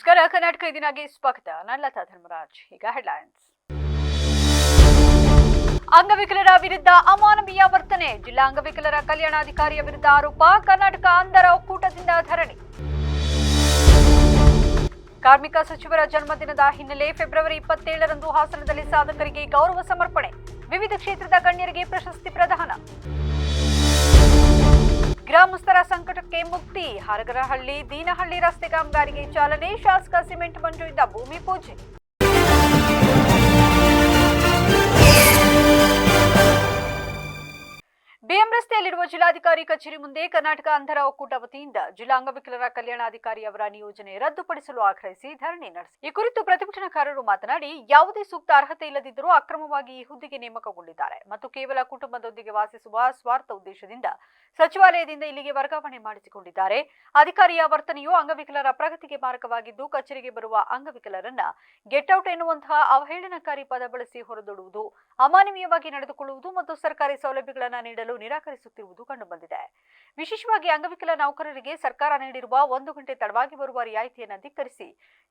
ನಮಸ್ಕಾರ. ಕರ್ನಾಟಕ ಇದೀನಾಗೆ ಸ್ವಾಗತ. ನಾನು ಲತಾ ಧರ್ಮರಾಜ್. ಈಗ ಹೆಡ್ಲೈನ್ಸ್. ಅಂಗವಿಕಲರ ವಿರುದ್ಧ ಅಮಾನವೀಯ ವರ್ತನೆ. ಜಿಲ್ಲಾ ಅಂಗವಿಕಲರ ಕಲ್ಯಾಣಾಧಿಕಾರಿಯ ವಿರುದ್ಧ ಆರೋಪ. ಕರ್ನಾಟಕ ಅಂಧರ ಒಕ್ಕೂಟದಿಂದ ಧರಣಿ. ಕಾರ್ಮಿಕ ಸಚಿವರ ಜನ್ಮದಿನದ ಹಿನ್ನೆಲೆ ಫೆಬ್ರವರಿ 27ರಂದು ಹಾಸನದಲ್ಲಿ ಸಾಧಕರಿಗೆ ಗೌರವ ಸಮರ್ಪಣೆ. ವಿವಿಧ ಕ್ಷೇತ್ರದ ಗಣ್ಯರಿಗೆ ಪ್ರಶಸ್ತಿ ಪ್ರದಾನ. ಗ್ರಾಮಸ್ಥರ ಸಂಕಟಕ್ಕೆ ಮುಕ್ತಿ. ಹರಗರಹಳ್ಳಿ ದೀನಹಳ್ಳಿ ರಸ್ತೆ ಕಾಮಗಾರಿಗೆ ಚಾಲನೆ. ಶಾಸಕ ಸಿಮೆಂಟ್ ಮಂಜುವಿಂದ ಭೂಮಿ ಪೂಜೆ. ಬಿಎಂ ರಸ್ತೆಯಲ್ಲಿರುವ ಜಿಲ್ಲಾಧಿಕಾರಿ ಕಚೇರಿ ಮುಂದೆ ಕರ್ನಾಟಕ ಅಂಧರ ಒಕ್ಕೂಟ ವತಿಯಿಂದ ಜಿಲ್ಲಾ ಅಂಗವಿಕಲರ ಕಲ್ಯಾಣಾಧಿಕಾರಿ ಅವರ ನಿಯೋಜನೆ ರದ್ದುಪಡಿಸಲು ಆಗ್ರಹಿಸಿ ಧರಣಿ ನಡೆಸಿ. ಈ ಕುರಿತು ಪ್ರತಿಭಟನಾಕಾರರು ಮಾತನಾಡಿ, ಯಾವುದೇ ಸೂಕ್ತ ಅರ್ಹತೆ ಇಲ್ಲದಿದ್ದರೂ ಅಕ್ರಮವಾಗಿ ಈ ಹುದ್ದೆಗೆ ನೇಮಕಗೊಂಡಿದ್ದಾರೆ ಮತ್ತು ಕೇವಲ ಕುಟುಂಬದೊಂದಿಗೆ ವಾಸಿಸುವ ಸ್ವಾರ್ಥ ಉದ್ದೇಶದಿಂದ ಸಚಿವಾಲಯದಿಂದ ಇಲ್ಲಿಗೆ ವರ್ಗಾವಣೆ ಮಾಡಿಸಿಕೊಂಡಿದ್ದಾರೆ. ಅಧಿಕಾರಿಯ ವರ್ತನೆಯು ಅಂಗವಿಕಲರ ಪ್ರಗತಿಗೆ ಮಾರಕವಾಗಿದ್ದು, ಕಚೇರಿಗೆ ಬರುವ ಅಂಗವಿಕಲರನ್ನ ಗೆಟ್ಔಟ್ ಎನ್ನುವಂತಹ ಅವಹೇಳನಕಾರಿ ಪದ ಬಳಸಿ ಹೊರದಡುವುದು, ಅಮಾನವೀಯವಾಗಿ ನಡೆದುಕೊಳ್ಳುವುದು ಮತ್ತು ಸರ್ಕಾರಿ ಸೌಲಭ್ಯಗಳನ್ನು ನೀಡಲು ನಿರಾಕರಿಸುತ್ತಿರುವುದು ಕಂಡುಬಂದಿದೆ. ವಿಶೇಷವಾಗಿ ಅಂಗವಿಕಲ ನೌಕರರಿಗೆ ಸರ್ಕಾರ ನೀಡಿರುವ 1 ಗಂಟೆ ತಡವಾಗಿ ಬರುವ ರಿಯಾಯಿತಿಯನ್ನು ಧಿಕ್ಕರಿಸಿ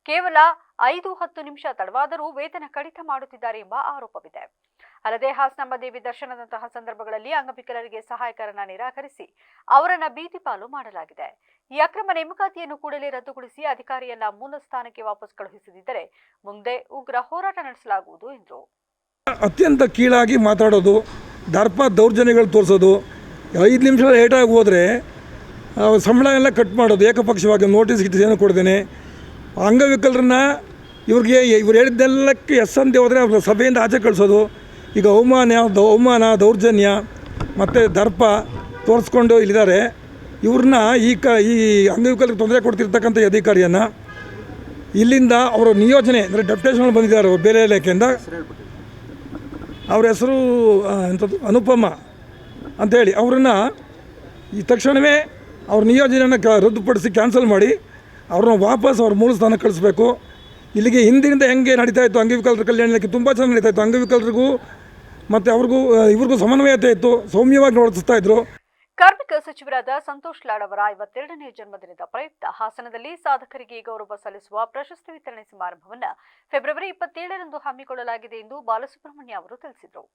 ಕೇವಲ 5-10 ನಿಮಿಷ ತಡವಾದರೂ ವೇತನ ಕಡಿತ ಮಾಡುತ್ತಿದ್ದಾರೆ ಎಂಬ ಆರೋಪವಿದೆ. ಅಲ್ಲದೆ ಹಾಸನ ದೇವಿ ದರ್ಶನದಂತಹ ಸಂದರ್ಭಗಳಲ್ಲಿ ಅಂಗವಿಕಲರಿಗೆ ಸಹಾಯಕರನ್ನ ನಿರಾಕರಿಸಿ ಅವರನ್ನ ಬೀದಿ ಪಾಲು ಮಾಡಲಾಗಿದೆ. ಈ ಅಕ್ರಮ ನೇಮಕಾತಿಯನ್ನು ಕೂಡಲೇ ರದ್ದುಗೊಳಿಸಿ ಅಧಿಕಾರಿಯನ್ನ ಮೂಲ ಸ್ಥಾನಕ್ಕೆ ವಾಪಸ್ ಕಳುಹಿಸದಿದ್ದರೆ ಮುಂದೆ ಉಗ್ರ ಹೋರಾಟ ನಡೆಸಲಾಗುವುದು ಎಂದರು. ಅತ್ಯಂತ ಕೀಳಾಗಿ ಮಾತಾಡೋದು, ದರ್ಪ ದೌರ್ಜನ್ಯಗಳು ತೋರಿಸೋದು, 5 ನಿಮಿಷ ಲೇಟಾಗಿ ಹೋದರೆ ಸಂಬಳ ಎಲ್ಲ ಕಟ್ ಮಾಡೋದು, ಏಕಪಕ್ಷವಾಗಿ ನೋಟಿಸ್ ಏನು ಕೊಡ್ದೇನೆ ಅಂಗವಿಕಲರನ್ನ ಇವ್ರು ಹೇಳಿದ್ದೆಲ್ಲಕ್ಕೆ ಎಸ್ ಅಂದೇ ಹೋದರೆ ಅವ್ರ ಸಭೆಯಿಂದ ಆಚೆ ಕಳಿಸೋದು. ಈಗ ಅವಮಾನ ದೌರ್ಜನ್ಯ ಮತ್ತು ದರ್ಪ ತೋರಿಸ್ಕೊಂಡು ಇಲ್ಲಿದ್ದಾರೆ. ಇವ್ರನ್ನ ಈ ಅಂಗವಿಕಲರಿಗೆ ತೊಂದರೆ ಕೊಡ್ತಿರ್ತಕ್ಕಂಥ ಅಧಿಕಾರಿಯನ್ನು ಇಲ್ಲಿಂದ ಅವರ ನಿಯೋಜನೆ ಅಂದರೆ ಡೆಪ್ಯುಟೇಷನ್ ಬಂದಿದ್ದಾರೆ ಬೇರೆ ಇಲಾಖೆಯಿಂದ. ಅವ್ರ ಹೆಸರು ಎಂಥದ್ದು ಅನುಪಮ ಅಂಥೇಳಿ ಅವರನ್ನು ಈ ತಕ್ಷಣವೇ ಅವ್ರ ನಿಯೋಜನೆಯನ್ನು ರದ್ದುಪಡಿಸಿ ಕ್ಯಾನ್ಸಲ್ ಮಾಡಿ ಅವ್ರನ್ನ ವಾಪಸ್ ಅವ್ರ ಮೂಲ ಸ್ಥಾನಕ್ಕೆ ಕಳಿಸ್ಬೇಕು. ಇಲ್ಲಿಗೆ ಹಿಂದಿನಿಂದ ಹೆಂಗೆ ನಡೀತಾ ಇತ್ತು ಅಂಗವಿಕಲರ ಕಲ್ಯಾಣ ಇಲಾಖೆ ತುಂಬ ಚೆನ್ನಾಗಿ ನಡೀತಾ ಇತ್ತು. ಅಂಗವಿಕಲರಿಗೂ ಮತ್ತು ಇವ್ರಿಗೂ ಸಮನ್ವಯತೆ ಇತ್ತು, ಸೌಮ್ಯವಾಗಿ ನೋಡಿಸ್ತಾ ಇದ್ರು. ಕಾರ್ಮಿಕ ಸಚಿವರಾದ ಸಂತೋಷ್ ಲಾಡ್ ಅವರ 52ನೇ ಜನ್ಮದಿನದ ಪ್ರಯುಕ್ತ ಹಾಸನದಲ್ಲಿ ಸಾಧಕರಿಗೆ ಗೌರವ ಸಲ್ಲಿಸುವ ಪ್ರಶಸ್ತಿ ವಿತರಣೆ ಸಮಾರಂಭವನ್ನು ಫೆಬ್ರವರಿ 27ರಂದು ಹಮ್ಮಿಕೊಳ್ಳಲಾಗಿದೆ ಎಂದು ಬಾಲಸುಬ್ರಹ್ಮಣ್ಯ ಅವರು ತಿಳಿಸಿದರು.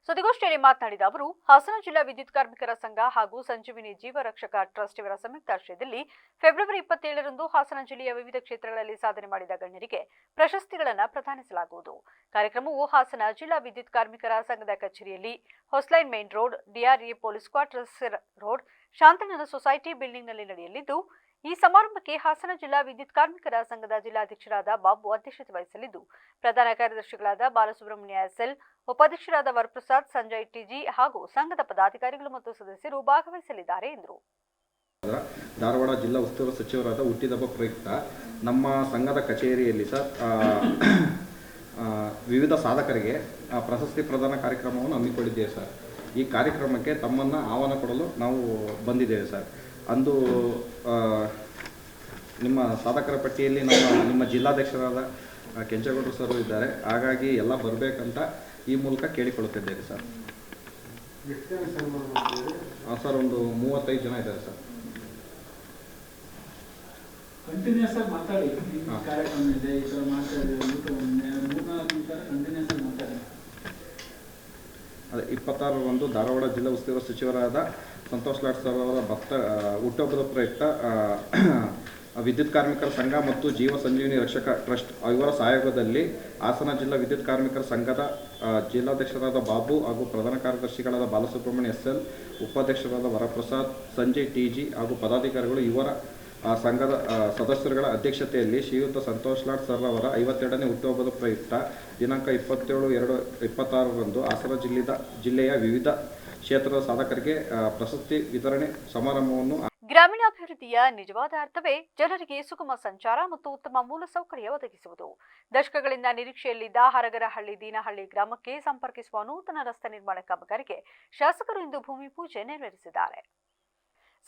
ಸುದ್ದಿಗೋಷ್ಠಿಯಲ್ಲಿ ಮಾತನಾಡಿದ ಅವರು, ಹಾಸನ ಜಿಲ್ಲಾ ವಿದ್ಯುತ್ ಕಾರ್ಮಿಕರ ಸಂಘ ಹಾಗೂ ಸಂಜೀವಿನಿ ಜೀವ ರಕ್ಷಕ ಟ್ರಸ್ಟ್ ಇವರ ಸಂಯುಕ್ತಾಶ್ರಯದಲ್ಲಿ ಫೆಬ್ರವರಿ 27ರಂದು ಹಾಸನ ಜಿಲ್ಲೆಯ ವಿವಿಧ ಕ್ಷೇತ್ರಗಳಲ್ಲಿ ಸಾಧನೆ ಮಾಡಿದ ಗಣ್ಯರಿಗೆ ಪ್ರಶಸ್ತಿಗಳನ್ನು ಪ್ರದಾನಿಸಲಾಗುವುದು. ಕಾರ್ಯಕ್ರಮವು ಹಾಸನ ಜಿಲ್ಲಾ ವಿದ್ಯುತ್ ಕಾರ್ಮಿಕರ ಸಂಘದ ಕಚೇರಿಯಲ್ಲಿ, Hosaline main road, DRA police quarters road, Shantanagar society ಬಿಲ್ಡಿಂಗ್ನಲ್ಲಿ ನಡೆಯಲಿದ್ದು, ಈ ಸಮಾರಂಭಕ್ಕೆ ಹಾಸನ ಜಿಲ್ಲಾ ವಿದ್ಯುತ್ ಕಾರ್ಮಿಕರ ಸಂಘದ ಜಿಲ್ಲಾಧ್ಯಕ್ಷರಾದ ಬಾಬು ಅಧ್ಯಕ್ಷತೆ ವಹಿಸಲಿದ್ದು, ಪ್ರಧಾನ ಕಾರ್ಯದರ್ಶಿಗಳಾದ ಬಾಲಸುಬ್ರಹ್ಮಣ್ಯ ಎಸ್ಎಲ್, ಉಪಾಧ್ಯಕ್ಷರಾದ ವರಪ್ರಸಾದ್, ಸಂಜಯ್ ಟಿಜಿ ಹಾಗೂ ಸಂಘದ ಪದಾಧಿಕಾರಿಗಳು ಮತ್ತು ಸದಸ್ಯರು ಭಾಗವಹಿಸಲಿದ್ದಾರೆ ಎಂದರು. ಧಾರವಾಡ ಜಿಲ್ಲಾ ಉಸ್ತುವಾರಿ ಸಚಿವರಾದ ಹುಟ್ಟಿದಬ್ಬ ಪ್ರಯುಕ್ತ ನಮ್ಮ ಸಂಘದ ಕಚೇರಿಯಲ್ಲಿ ವಿವಿಧ ಸಾಧಕರಿಗೆ ಪ್ರಶಸ್ತಿ ಪ್ರದಾನ ಕಾರ್ಯಕ್ರಮವನ್ನು ಹಮ್ಮಿಕೊಂಡಿದ್ದೇವೆ ಸರ್. ಈ ಕಾರ್ಯಕ್ರಮಕ್ಕೆ ತಮ್ಮನ್ನು ಆಹ್ವಾನ ಕೊಡಲು ನಾವು ಬಂದಿದ್ದೇವೆ ಸರ್. ಅಂದು ನಿಮ್ಮ ಸಾಧಕರ ಪಟ್ಟಿಯಲ್ಲಿ ನಿಮ್ಮ ಜಿಲ್ಲಾಧ್ಯಕ್ಷರಾದ ಕೆಂಚೇಗೌಡರು ಸರ್ ಇದ್ದಾರೆ. ಹಾಗಾಗಿ ಎಲ್ಲ ಬರಬೇಕಂತ ಈ ಮೂಲಕ ಕೇಳಿಕೊಳ್ಳುತ್ತಿದ್ದೇವೆ ಸರ್. ಸರ್ ಒಂದು 35 ಜನ ಇದ್ದಾರೆ ಸರ್. ಕಂಟಿನ್ಯೂಸ್ ಆಗಿ ಮಾತಾಡಿ. ಅದೇ 26ರಂದು ಧಾರವಾಡ ಜಿಲ್ಲಾ ಉಸ್ತುವಾರಿ ಸಚಿವರಾದ ಸಂತೋಷ್ ಲಾಡ್ ಸರ್ ಅವರ ಹುಟ್ಟುಹಬ್ಬದ ಪ್ರಯುಕ್ತ ವಿದ್ಯುತ್ ಕಾರ್ಮಿಕರ ಸಂಘ ಮತ್ತು ಜೀವ ಸಂಜೀವಿನಿ ರಕ್ಷಕ ಟ್ರಸ್ಟ್ ಇವರ ಸಹಯೋಗದಲ್ಲಿ ಹಾಸನ ಜಿಲ್ಲಾ ವಿದ್ಯುತ್ ಕಾರ್ಮಿಕರ ಸಂಘದ ಜಿಲ್ಲಾಧ್ಯಕ್ಷರಾದ ಬಾಬು ಹಾಗೂ ಪ್ರಧಾನ ಕಾರ್ಯದರ್ಶಿಗಳಾದ ಬಾಲಸುಬ್ರಹ್ಮಣ್ಯ ಎಸ್ಎಲ್, ಉಪಾಧ್ಯಕ್ಷರಾದ ವರಪ್ರಸಾದ್, ಸಂಜಯ್ ಟಿಜಿ ಹಾಗೂ ಪದಾಧಿಕಾರಿಗಳು ಇವರ ಸಂಘದ ಸದಸ್ಯರುಗಳ ಅಧ್ಯಕ್ಷತೆಯಲ್ಲಿ ಶ್ರೀಯುತ ಸಂತೋಷ್ ಲಾಡ್ ಸರ್ ಅವರ 52ನೇ ಹುಟ್ಟುಹಬ್ಬದ ಪ್ರಯುಕ್ತ ದಿನಾಂಕ 27/2/2026ರಂದು ಹಾಸನ ಜಿಲ್ಲೆಯ ವಿವಿಧ ಕ್ಷೇತ್ರದ ಸಾಧಕರಿಗೆ ಪ್ರಶಸ್ತಿ ವಿತರಣೆ ಸಮಾರಂಭವನ್ನು. ಗ್ರಾಮೀಣಾಭಿವೃದ್ಧಿಯ ನಿಜವಾದ ಅರ್ಥವೇ ಜನರಿಗೆ ಸುಗಮ ಸಂಚಾರ ಮತ್ತು ಉತ್ತಮ ಮೂಲಸೌಕರ್ಯ ಒದಗಿಸುವುದು. ದಶಕಗಳಿಂದ ನಿರೀಕ್ಷೆಯಲ್ಲಿದ್ದ ಹರಗರಹಳ್ಳಿ ದೀನಹಳ್ಳಿ ಗ್ರಾಮಕ್ಕೆ ಸಂಪರ್ಕಿಸುವ ನೂತನ ರಸ್ತೆ ನಿರ್ಮಾಣ ಕಾಮಗಾರಿಗೆ ಶಾಸಕರು ಇಂದು ಭೂಮಿ ಪೂಜೆ ನೆರವೇರಿಸಿದ್ದಾರೆ.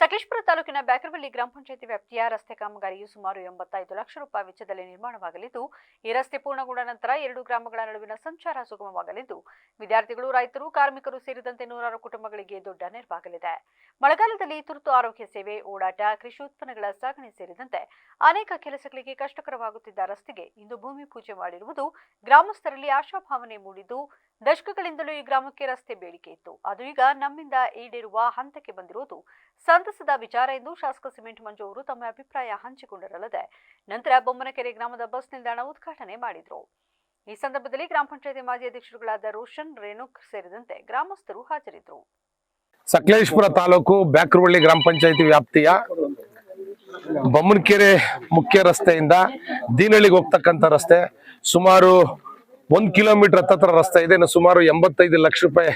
ಸಕಲೇಶಪುರ ತಾಲೂಕಿನ ಬ್ಯಾಕರವಳ್ಳಿ ಗ್ರಾಮ ಪಂಚಾಯಿತಿ ವ್ಯಾಪ್ತಿಯ ರಸ್ತೆ ಕಾಮಗಾರಿಯು ಸುಮಾರು 85 ಲಕ್ಷ ರೂಪಾಯಿ ವೆಚ್ಚದಲ್ಲಿ ನಿರ್ಮಾಣವಾಗಲಿದ್ದು, ಈ ರಸ್ತೆ ಪೂರ್ಣಗೊಂಡ ನಂತರ 2 ಗ್ರಾಮಗಳ ನಡುವಿನ ಸಂಚಾರ ಸುಗಮವಾಗಲಿದ್ದು, ವಿದ್ಯಾರ್ಥಿಗಳು, ರೈತರು, ಕಾರ್ಮಿಕರು ಸೇರಿದಂತೆ ನೂರಾರು ಕುಟುಂಬಗಳಿಗೆ ದೊಡ್ಡ ನೆರವಾಗಲಿದೆ. ಮಳೆಗಾಲದಲ್ಲಿ ತುರ್ತು ಆರೋಗ್ಯ ಸೇವೆ, ಓಡಾಟ, ಕೃಷಿ ಉತ್ಪನ್ನಗಳ ಸಾಗಣೆ ಸೇರಿದಂತೆ ಅನೇಕ ಕೆಲಸಗಳಿಗೆ ಕಷ್ಟಕರವಾಗುತ್ತಿದ್ದ ರಸ್ತೆಗೆ ಇಂದು ಭೂಮಿ ಪೂಜೆ ಮಾಡಿರುವುದು ಗ್ರಾಮಸ್ಥರಲ್ಲಿ ಆಶಾಭಾವನೆ ಮೂಡಿದ್ದು, ದಶಕಗಳಿಂದಲೂ ಈ ಗ್ರಾಮಕ್ಕೆ ರಸ್ತೆ ಬೇಡಿಕೆ ಇತ್ತು. ಅದು ಈಗ ನಮ್ಮಿಂದ ಈಡೇರುವ ಹಂತಕ್ಕೆ ಬಂದಿರುವುದು ಸಂತಸದ ವಿಚಾರ ಎಂದು ಶಾಸಕ ಸಿಮೆಂಟ್ ಮಂಜು ಅವರು ತಮ್ಮ ಅಭಿಪ್ರಾಯ ಹಂಚಿಕೊಂಡರಲ್ಲದೆ ನಂತರ ಬೊಮ್ಮನಕೆರೆ ಗ್ರಾಮದ ಬಸ್ ನಿಲ್ದಾಣ ಉದ್ಘಾಟನೆ ಮಾಡಿದರು. ಈ ಸಂದರ್ಭದಲ್ಲಿ ಗ್ರಾಮ ಪಂಚಾಯತಿ ಮಾಜಿ ಅಧ್ಯಕ್ಷರುಗಳಾದ ರೋಷನ್, ರೇಣುಕ್ ಸೇರಿದಂತೆ ಗ್ರಾಮಸ್ಥರು ಹಾಜರಿದ್ದರು. ಸಕಲೇಶಪುರ ತಾಲೂಕು ಬ್ಯಾಕರವಳ್ಳಿ ಗ್ರಾಮ ಪಂಚಾಯತಿ ವ್ಯಾಪ್ತಿಯ ಬೊಮ್ಮನಕೆರೆ ಮುಖ್ಯ ರಸ್ತೆಯಿಂದ ದೀನಹಳ್ಳಿಗೆ ಹೋಗ್ತಕ್ಕಂಥ ರಸ್ತೆ ಸುಮಾರು 1 ಕಿಲೋಮೀಟರ್ ಹತ್ತತ್ರ ರಸ್ತೆ ಇದೆ. ಸುಮಾರು 85 ಲಕ್ಷ ರೂಪಾಯಿ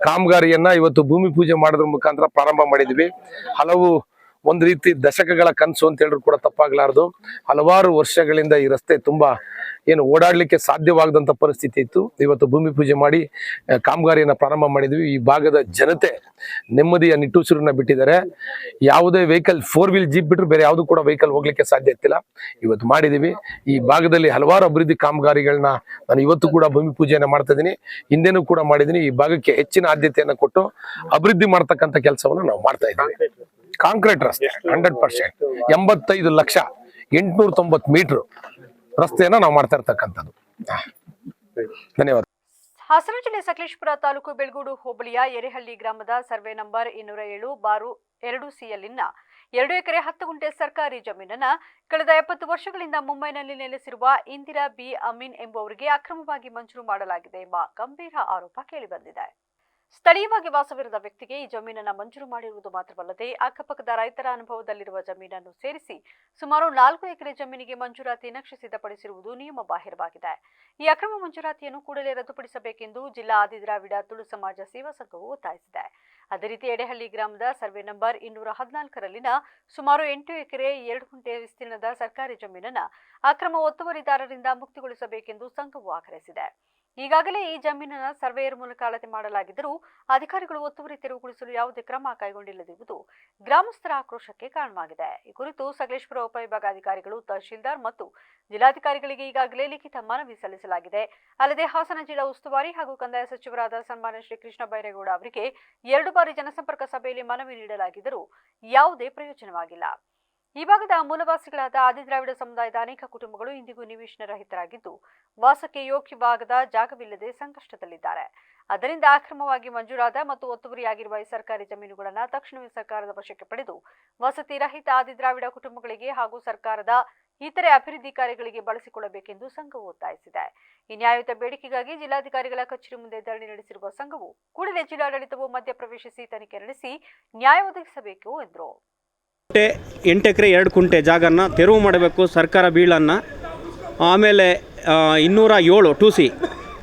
ಕಾಮಗಾರಿಯನ್ನ ಇವತ್ತು ಭೂಮಿ ಪೂಜೆ ಮಾಡೋದ್ರ ಮುಖಾಂತರ ಪ್ರಾರಂಭ ಮಾಡಿದ್ವಿ. ಹಲವು ಒಂದು ರೀತಿ ದಶಕಗಳ ಕನಸು ಅಂತ ಹೇಳಿದ್ರು ಕೂಡ ತಪ್ಪಾಗಲಾರದು. ಹಲವಾರು ವರ್ಷಗಳಿಂದ ಈ ರಸ್ತೆ ತುಂಬಾ ಓಡಾಡ್ಲಿಕ್ಕೆ ಸಾಧ್ಯವಾಗದಂತ ಪರಿಸ್ಥಿತಿ ಇತ್ತು. ಇವತ್ತು ಭೂಮಿ ಪೂಜೆ ಮಾಡಿ ಕಾಮಗಾರಿಯನ್ನ ಪ್ರಾರಂಭ ಮಾಡಿದ್ವಿ. ಈ ಭಾಗದ ಜನತೆ ನೆಮ್ಮದಿಯ ನಿಟ್ಟುಸಿರನ್ನ ಬಿಟ್ಟಿದ್ದಾರೆ. ಯಾವುದೇ ವೆಹಿಕಲ್ 4 ವೀಲ್ ಜೀಪ್ ಬಿಟ್ಟರೆ ಬೇರೆ ಯಾವುದು ಕೂಡ ವೆಹಿಕಲ್ ಹೋಗ್ಲಿಕ್ಕೆ ಸಾಧ್ಯ ಇತ್ತಿಲ್ಲ. ಇವತ್ತು ಮಾಡಿದೀವಿ. ಈ ಭಾಗದಲ್ಲಿ ಹಲವಾರು ಅಭಿವೃದ್ಧಿ ಕಾಮಗಾರಿಗಳನ್ನ ನಾನು ಇವತ್ತು ಕೂಡ ಭೂಮಿ ಪೂಜೆಯನ್ನ ಮಾಡ್ತಾ ಇದ್ದೀನಿ. ಹಿಂದೆನೂ ಕೂಡ ಮಾಡಿದ್ದೀನಿ. ಈ ಭಾಗಕ್ಕೆ ಹೆಚ್ಚಿನ ಆದ್ಯತೆಯನ್ನ ಕೊಟ್ಟು ಅಭಿವೃದ್ಧಿ ಮಾಡ್ತಕ್ಕಂಥ ಕೆಲಸವನ್ನು ನಾವು ಮಾಡ್ತಾ ಇದ್ದೀವಿ. ಕಾಂಕ್ರೀಟ್ ರಸ್ತೆ 100%, 85 ಲಕ್ಷ 890 ಮೀಟರ್ ರಸ್ತೆಯನ್ನ ನಾವು ಮಾಡ್ತಾ ಇರ್ತಕ್ಕಂಥದ್ದು. ಧನ್ಯವಾದ. ಹಾಸನ ಜಿಲ್ಲೆ ಸಕಲೇಶಪುರ ತಾಲೂಕು ಬೆಳಗೋಡು ಹೋಬಳಿಯ ಎರೆಹಳ್ಳಿ ಗ್ರಾಮದ ಸರ್ವೆ ನಂಬರ್ 207 ಬಾರು 2C ಯಲ್ಲಿನ 2 ಎಕರೆ 10 ಗುಂಟೆ ಸರ್ಕಾರಿ ಜಮೀನನ್ನ ಕಳೆದ 70 ವರ್ಷಗಳಿಂದ ಮುಂಬೈನಲ್ಲಿ ನೆಲೆಸಿರುವ ಇಂದಿರಾ ಬಿ ಅಮೀನ್ ಎಂಬುವರಿಗೆ ಅಕ್ರಮವಾಗಿ ಮಂಜೂರು ಮಾಡಲಾಗಿದೆ ಎಂಬ ಗಂಭೀರ ಆರೋಪ ಕೇಳಿಬಂದಿದೆ. ಸ್ಥಳೀಯವಾಗಿ ವಾಸವಿರದ ವ್ಯಕ್ತಿಗೆ ಈ ಜಮೀನನ್ನು ಮಂಜೂರು ಮಾಡಿರುವುದು ಮಾತ್ರವಲ್ಲದೆ ಅಕ್ಕಪಕ್ಕದ ರೈತರ ಅನುಭವದಲ್ಲಿರುವ ಜಮೀನನ್ನು ಸೇರಿಸಿ ಸುಮಾರು 4 ಎಕರೆ ಜಮೀನಿಗೆ ಮಂಜೂರಾತಿ ನಕ್ಷೆ ಸಿದ್ಧಪಡಿಸಿರುವುದು ನಿಯಮ ಬಾಹಿರವಾಗಿದೆ. ಈ ಅಕ್ರಮ ಮಂಜೂರಾತಿಯನ್ನು ಕೂಡಲೇ ರದ್ದುಪಡಿಸಬೇಕೆಂದು ಜಿಲ್ಲಾ ಆದಿದ್ರಾವಿಡ ತುಳು ಸಮಾಜ ಸೇವಾ ಸಂಘವು ಒತ್ತಾಯಿಸಿದೆ. ಅದೇ ರೀತಿ ಎಡೆಹಳ್ಳಿ ಗ್ರಾಮದ ಸರ್ವೆ ನಂಬರ್ 214ರಲ್ಲಿನ ಸುಮಾರು 8 ಎಕರೆ 2 ಗುಂಟೆ ವಿಸ್ತೀರ್ಣದ ಸರ್ಕಾರಿ ಜಮೀನನ್ನು ಅಕ್ರಮ ಒತ್ತುವರಿದಾರರಿಂದ ಮುಕ್ತಿಗೊಳಿಸಬೇಕೆಂದು ಸಂಘವು ಆಗ್ರಹಿಸಿದೆ. ಈಗಾಗಲೇ ಈ ಜಮೀನನ್ನ ಸರ್ವೇಯರ್ ಮೂಲಕ ಅಳತೆ ಮಾಡಲಾಗಿದ್ದರೂ ಅಧಿಕಾರಿಗಳು ಒತ್ತುವರಿ ತೆರವುಗೊಳಿಸಲು ಯಾವುದೇ ಕ್ರಮ ಕೈಗೊಂಡಿಲ್ಲದಿರುವುದು ಗ್ರಾಮಸ್ಥರ ಆಕ್ರೋಶಕ್ಕೆ ಕಾರಣವಾಗಿದೆ. ಈ ಕುರಿತು ಸಕಲೇಶಪುರ ಉಪವಿಭಾಗಾಧಿಕಾರಿಗಳು, ತಹಶೀಲ್ದಾರ್ ಮತ್ತು ಜಿಲ್ಲಾಧಿಕಾರಿಗಳಿಗೆ ಈಗಾಗಲೇ ಲಿಖಿತ ಮನವಿ ಸಲ್ಲಿಸಲಾಗಿದೆ. ಅಲ್ಲದೆ ಹಾಸನ ಜಿಲ್ಲಾ ಉಸ್ತುವಾರಿ ಹಾಗೂ ಕಂದಾಯ ಸಚಿವರಾದ ಸನ್ಮಾನ್ಯ ಶ್ರೀ ಕೃಷ್ಣ ಬೈರೇಗೌಡ ಅವರಿಗೆ 2 ಬಾರಿ ಜನಸಂಪರ್ಕ ಸಭೆಯಲ್ಲಿ ಮನವಿ ನೀಡಲಾಗಿದ್ದರೂ ಯಾವುದೇ ಪ್ರಯೋಜನವಾಗಿಲ್ಲ. ಈ ಭಾಗದ ಮೂಲವಾಸಿಗಳಾದ ಆದಿದ್ರಾವಿಡ ಸಮುದಾಯದ ಅನೇಕ ಕುಟುಂಬಗಳು ಇಂದಿಗೂ ನಿವೇಶನ ರಹಿತರಾಗಿದ್ದು ವಾಸಕ್ಕೆ ಯೋಗ್ಯವಾಗದ ಜಾಗವಿಲ್ಲದೆ ಸಂಕಷ್ಟದಲ್ಲಿದ್ದಾರೆ. ಅದರಿಂದ ಅಕ್ರಮವಾಗಿ ಮಂಜೂರಾದ ಮತ್ತು ಒತ್ತುವರಿಯಾಗಿರುವ ಈ ಸರ್ಕಾರಿ ಜಮೀನುಗಳನ್ನು ತಕ್ಷಣವೇ ಸರ್ಕಾರದ ವಶಕ್ಕೆ ಪಡೆದು ವಸತಿ ರಹಿತ ಆದಿದ್ರಾವಿಡ ಕುಟುಂಬಗಳಿಗೆ ಹಾಗೂ ಸರ್ಕಾರದ ಇತರೆ ಅಭಿವೃದ್ಧಿ ಕಾರ್ಯಗಳಿಗೆ ಬಳಸಿಕೊಳ್ಳಬೇಕೆಂದು ಸಂಘವು ಒತ್ತಾಯಿಸಿದೆ. ಈ ನ್ಯಾಯಯುತ ಬೇಡಿಕೆಗಾಗಿ ಜಿಲ್ಲಾಧಿಕಾರಿಗಳ ಕಚೇರಿ ಮುಂದೆ ಧರಣಿ ನಡೆಸಿರುವ ಸಂಘವು ಕೂಡಲೇ ಜಿಲ್ಲಾಡಳಿತವು ಮಧ್ಯಪ್ರವೇಶಿಸಿ ತನಿಖೆ ನಡೆಸಿ ನ್ಯಾಯ ಒದಗಿಸಬೇಕು ಎಂದರು. 8 ಎಕರೆ 2 ಕುಂಟೆ ಜಾಗನ ತೆರವು ಮಾಡಬೇಕು ಸರ್ಕಾರ ಬೀಳನ್ನು. ಆಮೇಲೆ 207 2C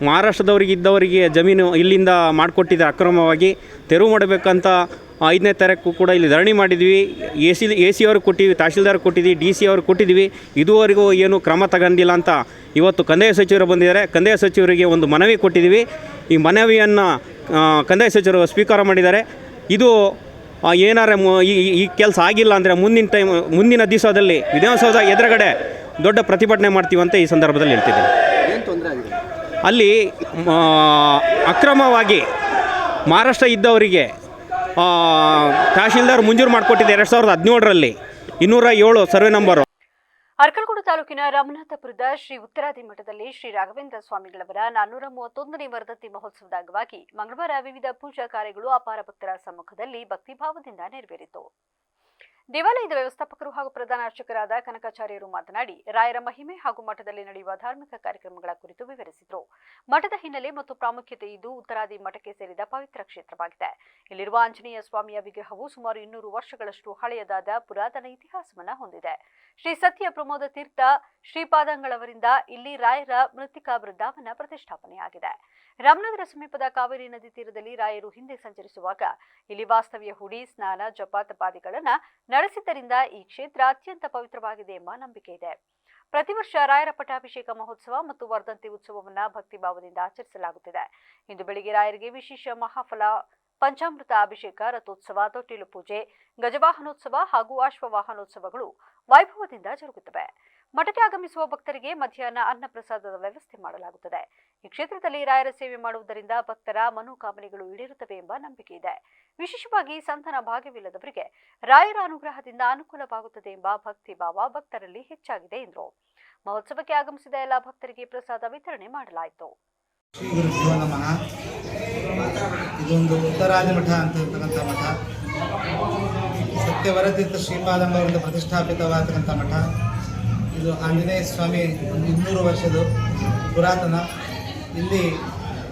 ಮಹಾರಾಷ್ಟ್ರದವರಿಗೆ ಇದ್ದವರಿಗೆ ಜಮೀನು ಇಲ್ಲಿಂದ ಮಾಡಿಕೊಟ್ಟಿದೆ ಅಕ್ರಮವಾಗಿ ತೆರವು ಮಾಡಬೇಕಂತ 5ನೇ ತಾರೀಕು ಕೂಡ ಇಲ್ಲಿ ಧರಣಿ ಮಾಡಿದ್ವಿ. ಎ ಸಿ ಅವ್ರಿಗೆ ಕೊಟ್ಟಿದ್ವಿ, ತಹಶೀಲ್ದಾರ್ ಕೊಟ್ಟಿದ್ವಿ, DC ಅವ್ರಿಗೆ ಕೊಟ್ಟಿದ್ವಿ. ಇದುವರೆಗೂ ಏನು ಕ್ರಮ ತಗೊಂಡಿಲ್ಲ ಅಂತ ಇವತ್ತು ಕಂದಾಯ ಸಚಿವರು ಬಂದಿದ್ದಾರೆ. ಕಂದಾಯ ಸಚಿವರಿಗೆ ಒಂದು ಮನವಿ ಕೊಟ್ಟಿದ್ದೀವಿ. ಈ ಮನವಿಯನ್ನು ಕಂದಾಯ ಸಚಿವರು ಸ್ವೀಕಾರ ಮಾಡಿದ್ದಾರೆ. ಇದು ಏನಾರ ಈ ಕೆಲಸ ಆಗಿಲ್ಲ ಅಂದರೆ ಮುಂದಿನ ದಿವಸದಲ್ಲಿ ವಿಧಾನಸೌಧ ಎದುರುಗಡೆ ದೊಡ್ಡ ಪ್ರತಿಭಟನೆ ಮಾಡ್ತೀವಿ ಅಂತ ಈ ಸಂದರ್ಭದಲ್ಲಿ ಹೇಳ್ತಿದ್ದೀನಿ. ಅಲ್ಲಿ ಅಕ್ರಮವಾಗಿ ಮಹಾರಾಷ್ಟ್ರ ಇದ್ದವರಿಗೆ ತಹಶೀಲ್ದಾರ್ ಮಂಜೂರು ಮಾಡಿಕೊಟ್ಟಿದೆ 2017ರಲ್ಲಿ 207 ಸರ್ವೆ ನಂಬರು. ಅರ್ಕಲಗೂಡು ತಾಲೂಕಿನ ರಾಮನಾಥಪುರದ ಶ್ರೀ ಉತ್ತರಾದಿ ಮಠದಲ್ಲಿ ಶ್ರೀ ರಾಘವೇಂದ್ರ ಸ್ವಾಮಿಗಳವರ 431ನೇ ವರ್ಧಂತಿ ಮಹೋತ್ಸವದ ಅಂಗವಾಗಿ ಮಂಗಳವಾರ ವಿವಿಧ ಪೂಜಾ ಕಾರ್ಯಗಳು ಅಪಾರ ಭಕ್ತರ ಸಮ್ಮುಖದಲ್ಲಿ ಭಕ್ತಿಭಾವದಿಂದ ನೆರವೇರಿತು. ದೇವಾಲಯದ ವ್ಯವಸ್ಥಾಪಕರು ಹಾಗೂ ಪ್ರಧಾನ ಅರ್ಚಕರಾದ ಕನಕಾಚಾರ್ಯರು ಮಾತನಾಡಿ ರಾಯರ ಮಹಿಮೆ ಹಾಗೂ ಮಠದಲ್ಲಿ ನಡೆಯುವ ಧಾರ್ಮಿಕ ಕಾರ್ಯಕ್ರಮಗಳ ಕುರಿತು ವಿವರಿಸಿದರು. ಮಠದ ಹಿನ್ನೆಲೆ ಮತ್ತು ಪ್ರಾಮುಖ್ಯತೆ ಇದು ಉತ್ತರಾದಿ ಮಠಕ್ಕೆ ಸೇರಿದ ಪವಿತ್ರ ಕ್ಷೇತ್ರವಾಗಿದೆ. ಇಲ್ಲಿರುವ ಆಂಜನೇಯ ಸ್ವಾಮಿಯ ವಿಗ್ರಹವು ಸುಮಾರು 200 ವರ್ಷಗಳಷ್ಟು ಹಳೆಯದಾದ ಪುರಾತನ ಇತಿಹಾಸವನ್ನು ಹೊಂದಿದೆ. ಶ್ರೀ ಸತ್ಯ ಪ್ರಮೋದ ತೀರ್ಥ ಶ್ರೀಪಾದಂಗಳವರಿಂದ ಇಲ್ಲಿ ರಾಯರ ಮೃತ್ತಿಕಾ ಬೃಂದಾವನ ಪ್ರತಿಷ್ಠಾಪನೆಯಾಗಿದೆ. ರಾಮನಗರ ಸಮೀಪದ ಕಾವೇರಿ ನದಿ ತೀರದಲ್ಲಿ ರಾಯರು ಹಿಂದೆ ಸಂಚರಿಸುವಾಗ ಇಲ್ಲಿ ವಾಸ್ತವ್ಯ ಹೂಡಿ ಸ್ನಾನ, ಜಪ, ತಪಾದಿಗಳನ್ನು ನಡೆಸಿದ್ದರಿಂದ ಈ ಕ್ಷೇತ್ರ ಅತ್ಯಂತ ಪವಿತ್ರವಾಗಿದೆ ಎಂಬ ನಂಬಿಕೆ ಇದೆ. ಪ್ರತಿ ವರ್ಷ ರಾಯರ ಪಟ್ಟಾಭಿಷೇಕ ಮಹೋತ್ಸವ ಮತ್ತು ವರ್ಧಂತಿ ಉತ್ಸವವನ್ನು ಭಕ್ತಿಭಾವದಿಂದ ಆಚರಿಸಲಾಗುತ್ತಿದೆ. ಇಂದು ಬೆಳಿಗ್ಗೆ ರಾಯರಿಗೆ ವಿಶೇಷ ಮಹಾಫಲ ಪಂಚಾಮೃತ ಅಭಿಷೇಕ, ರಥೋತ್ಸವ, ತೊಟ್ಟಿಲು ಪೂಜೆ, ಗಜವಾಹನೋತ್ಸವ ಹಾಗೂ ಅಶ್ವವಾಹನೋತ್ಸವಗಳು ವೈಭವದಿಂದ ಜರುಗುತ್ತವೆ. ಮಠಕ್ಕೆ ಆಗಮಿಸುವ ಭಕ್ತರಿಗೆ ಮಧ್ಯಾಹ್ನ ಅನ್ನಪ್ರಸಾದದ ವ್ಯವಸ್ಥೆ ಮಾಡಲಾಗುತ್ತದೆ. ಈ ಕ್ಷೇತ್ರದಲ್ಲಿ ರಾಯರ ಸೇವೆ ಮಾಡುವುದರಿಂದ ಭಕ್ತರ ಮನೋಕಾಮನೆಗಳು ಈಡೇರುತ್ತವೆ ಎಂಬ ನಂಬಿಕೆ ಇದೆ. ವಿಶೇಷವಾಗಿ ಸಂತಾನ ಭಾಗ್ಯವಿಲ್ಲದವರಿಗೆ ರಾಯರ ಅನುಗ್ರಹದಿಂದ ಅನುಕೂಲವಾಗುತ್ತದೆ ಎಂಬ ಭಕ್ತಿ ಭಾವ ಭಕ್ತರಲ್ಲಿ ಹೆಚ್ಚಾಗಿದೆ ಎಂದರು. ಮಹೋತ್ಸವಕ್ಕೆ ಆಗಮಿಸಿದ ಎಲ್ಲ ಭಕ್ತರಿಗೆ ಪ್ರಸಾದ ವಿತರಣೆ ಮಾಡಲಾಯಿತು. ಶ್ರೀ ಗುರುಭ್ಯೋ ನಮಃ. ಇದೊಂದು ಉತ್ತರಾದಿ ಮಠ ಅಂತಕ್ಕಂಥ ಮಠ. ಸತ್ಯವರತೀರ್ಥ ಶ್ರೀಪಾದಂಗಳವರಿಂದ ಪ್ರತಿಷ್ಠಾಪಿತವಾದಂಥ ಮಠ. ಇದು ಆಂಜನೇಯ ಸ್ವಾಮಿ 200 ವರ್ಷದ ಪುರಾತನ. ಇಲ್ಲಿ